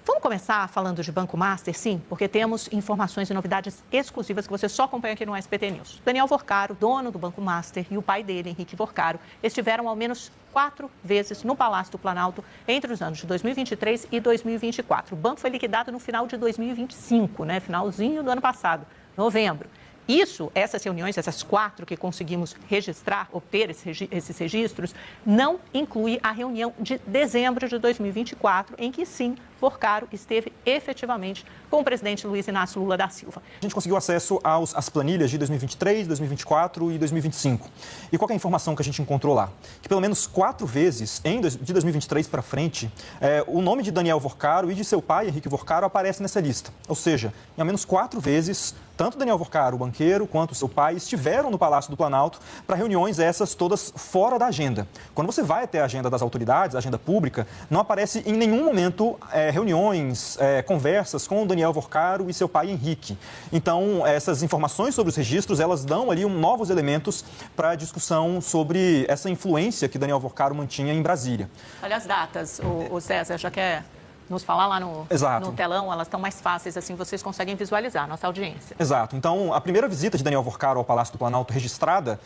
Vamos começar falando de Banco Master, sim, porque temos informações e novidades exclusivas que você só acompanha aqui no SBT News. Daniel Worcaro, dono do Banco Master, e o pai dele, Henrique Worcaro, estiveram ao menos 4 vezes no Palácio do Planalto entre os anos de 2023 e 2024. O banco foi liquidado no final de 2025, finalzinho do ano passado, novembro. Essas reuniões, essas 4 que conseguimos registrar, obter esses registros, não inclui a reunião de dezembro de 2024, em que sim, Worcaro esteve efetivamente com o presidente Luiz Inácio Lula da Silva. A gente conseguiu acesso às planilhas de 2023, 2024 e 2025. E qual é a informação que a gente encontrou lá? Que pelo menos 4 vezes, de 2023 para frente, o nome de Daniel Worcaro e de seu pai, Henrique Worcaro, aparece nessa lista. Ou seja, em ao menos 4 vezes, tanto Daniel Worcaro, o banqueiro, quanto seu pai estiveram no Palácio do Planalto para reuniões essas todas fora da agenda. Quando você vai até a agenda das autoridades, a agenda pública, não aparece em nenhum momento reuniões, conversas com o Daniel Worcaro e seu pai Henrique. Então, essas informações sobre os registros, elas dão ali novos elementos para a discussão sobre essa influência que Daniel Worcaro mantinha em Brasília. Olha as datas, o César já quer nos falar lá no telão, elas estão mais fáceis, assim vocês conseguem visualizar, nossa audiência. Exato. Então, a primeira visita de Daniel Worcaro ao Palácio do Planalto registrada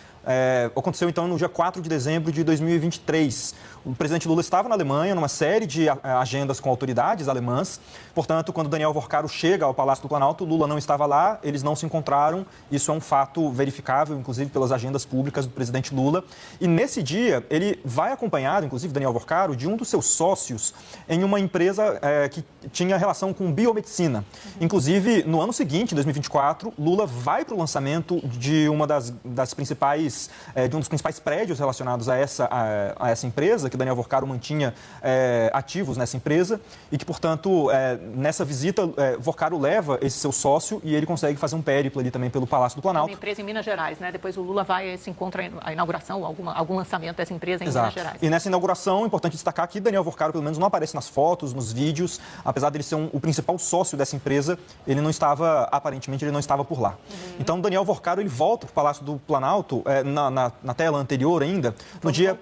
aconteceu, então, no dia 4 de dezembro de 2023. O presidente Lula estava na Alemanha, numa série de agendas com autoridades alemãs. Portanto, quando Daniel Worcaro chega ao Palácio do Planalto, Lula não estava lá, eles não se encontraram. Isso é um fato verificável, inclusive, pelas agendas públicas do presidente Lula. E nesse dia, ele vai acompanhado, inclusive, Daniel Worcaro, de um dos seus sócios em uma empresa que tinha relação com biomedicina. Inclusive, no ano seguinte, em 2024, Lula vai para o lançamento de um dos principais prédios relacionados a essa empresa, que Daniel Worcaro mantinha ativos nessa empresa e que, portanto, nessa visita, Worcaro leva esse seu sócio e ele consegue fazer um périplo ali também pelo Palácio do Planalto. Uma empresa em Minas Gerais, né? Depois o Lula vai a esse encontro, a inauguração, algum lançamento dessa empresa em Minas Gerais. E nessa inauguração, é importante destacar que Daniel Worcaro, pelo menos, não aparece nas fotos, nos vídeos, apesar dele ser o principal sócio dessa empresa, ele não estava, aparentemente, ele não estava por lá. Então, Daniel Worcaro, ele volta para o Palácio do Planalto, na tela anterior ainda, no dia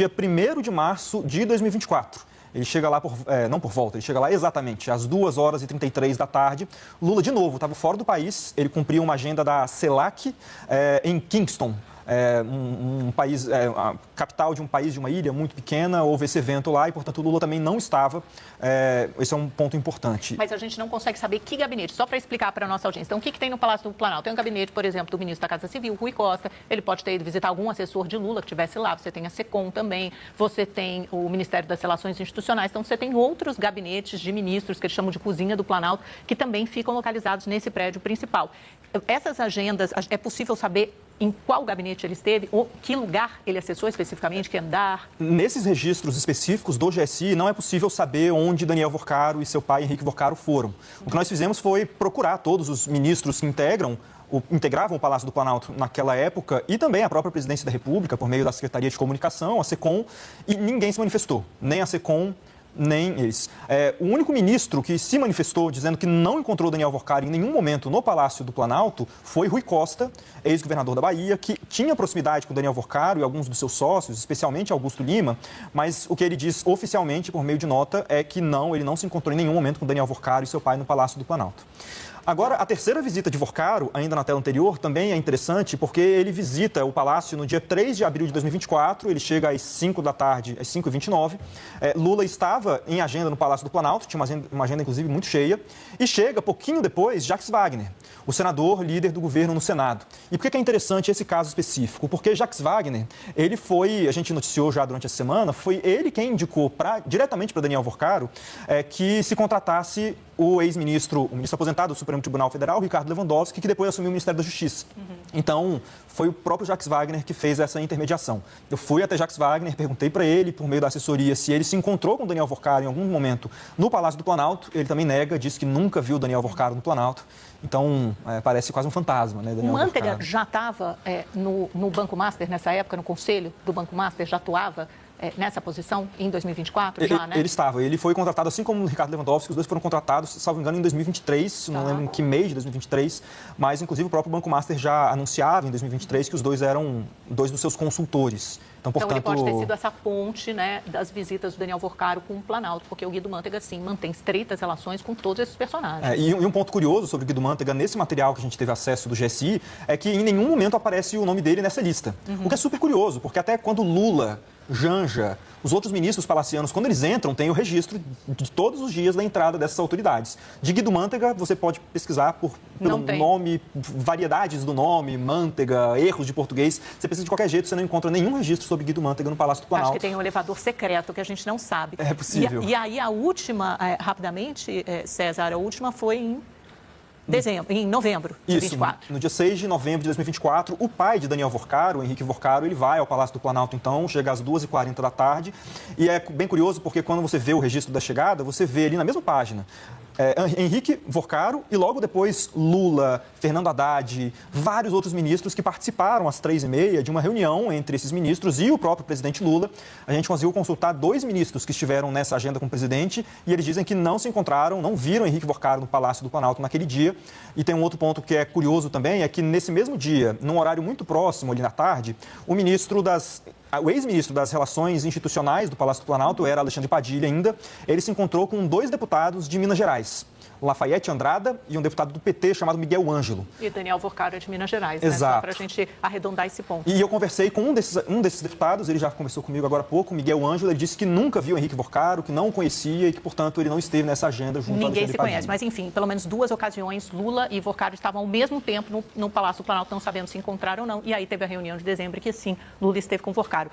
1º de março de 2024. Ele chega lá, não por volta, ele chega lá exatamente às 2h33 da tarde. Lula, de novo, estava fora do país, ele cumpriu uma agenda da CELAC em Kingston. A capital de um país, de uma ilha muito pequena, houve esse evento lá e, portanto, o Lula também não estava. Esse é um ponto importante. Mas a gente não consegue saber que gabinete, só para explicar para a nossa audiência. Então, o que tem no Palácio do Planalto? Tem um gabinete, por exemplo, do ministro da Casa Civil, Rui Costa, ele pode ter ido visitar algum assessor de Lula que estivesse lá, você tem a SECOM também, você tem o Ministério das Relações Institucionais, então você tem outros gabinetes de ministros, que eles chamam de cozinha do Planalto, que também ficam localizados nesse prédio principal. Essas agendas, é possível saber em qual gabinete ele esteve, ou que lugar ele acessou especificamente, que andar? Nesses registros específicos do GSI, não é possível saber onde Daniel Worcaro e seu pai, Henrique Worcaro, foram. O que nós fizemos foi procurar todos os ministros que integravam o Palácio do Planalto naquela época e também a própria Presidência da República, por meio da Secretaria de Comunicação, a SECOM, e ninguém se manifestou, nem a SECOM, nem eles. O único ministro que se manifestou dizendo que não encontrou Daniel Worcaro em nenhum momento no Palácio do Planalto foi Rui Costa, ex-governador da Bahia, que tinha proximidade com Daniel Worcaro e alguns dos seus sócios, especialmente Augusto Lima, mas o que ele diz oficialmente, por meio de nota, é que ele não se encontrou em nenhum momento com Daniel Worcaro e seu pai no Palácio do Planalto. Agora, a terceira visita de Worcaro, ainda na tela anterior, também é interessante porque ele visita o Palácio no dia 3 de abril de 2024, ele chega às 5 da tarde, às 5h29. Lula estava em agenda no Palácio do Planalto, tinha uma agenda, inclusive, muito cheia, e chega, pouquinho depois, Jacques Wagner, o senador líder do governo no Senado. E por que é interessante esse caso específico? Porque Jacques Wagner, ele foi, a gente noticiou já durante a semana, foi ele quem indicou diretamente para Daniel Worcaro que se contratasse o ministro aposentado do Supremo Tribunal Federal, Ricardo Lewandowski, que depois assumiu o Ministério da Justiça. Então, foi o próprio Jacques Wagner que fez essa intermediação. Eu fui até Jacques Wagner, perguntei para ele, por meio da assessoria, se ele se encontrou com Daniel Worcaro em algum momento no Palácio do Planalto. Ele também nega, disse que nunca viu Daniel Worcaro no Planalto. Então, parece quase um fantasma, né, Daniel Manteiga Worcaro. já estava no Banco Master nessa época, no conselho do Banco Master, já atuava nessa posição em 2024 já, né? Ele estava. Ele foi contratado, assim como o Ricardo Lewandowski, os dois foram contratados, salvo engano, em 2023, não lembro em que mês de 2023, mas, inclusive, o próprio Banco Master já anunciava em 2023 que os dois eram dois dos seus consultores. Então, portanto... Então, ele pode ter sido essa ponte, né, das visitas do Daniel Worcaro com o Planalto, porque o Guido Mantega, sim, mantém estreitas relações com todos esses personagens. E um ponto curioso sobre o Guido Mantega, nesse material que a gente teve acesso do GSI, é que em nenhum momento aparece o nome dele nessa lista. O que é super curioso, porque até quando Lula, Janja, os outros ministros palacianos, quando eles entram, tem o registro de todos os dias da entrada dessas autoridades. De Guido Mantega, você pode pesquisar pelo nome, variedades do nome, Mantega, erros de português. Você pesquisa de qualquer jeito, você não encontra nenhum registro sobre Guido Mantega no Palácio do Planalto. Acho que tem um elevador secreto que a gente não sabe. É possível. E aí a última, rapidamente, César, a última foi em novembro de 2024. No dia 6 de novembro de 2024, o pai de Daniel Worcaro, o Henrique Worcaro, ele vai ao Palácio do Planalto, então, chega às 2h40 da tarde. E é bem curioso porque quando você vê o registro da chegada, você vê ali na mesma página Henrique Worcaro e logo depois Lula, Fernando Haddad, vários outros ministros que participaram às 3h30 de uma reunião entre esses ministros e o próprio presidente Lula. A gente conseguiu consultar 2 ministros que estiveram nessa agenda com o presidente e eles dizem que não se encontraram, não viram Henrique Worcaro no Palácio do Planalto naquele dia. E tem um outro ponto que é curioso também, é que nesse mesmo dia, num horário muito próximo ali na tarde, o ex-ministro das Relações Institucionais do Palácio do Planalto, era Alexandre Padilha ainda, ele se encontrou com 2 deputados de Minas Gerais, Lafayette Andrada e um deputado do PT chamado Miguel Ângelo. E Daniel Worcaro é de Minas Gerais, Exato. Né? Só para a gente arredondar esse ponto. E eu conversei com um desses deputados, ele já conversou comigo agora há pouco, Miguel Ângelo, ele disse que nunca viu Henrique Worcaro, que não o conhecia e que, portanto, ele não esteve nessa agenda junto ao Alexandre Padilha. Ninguém se conhece, mas enfim, pelo menos 2 ocasiões, Lula e Worcaro estavam ao mesmo tempo no Palácio do Planalto, não sabendo se encontraram ou não. E aí teve a reunião de dezembro que, sim, Lula esteve com Worcaro.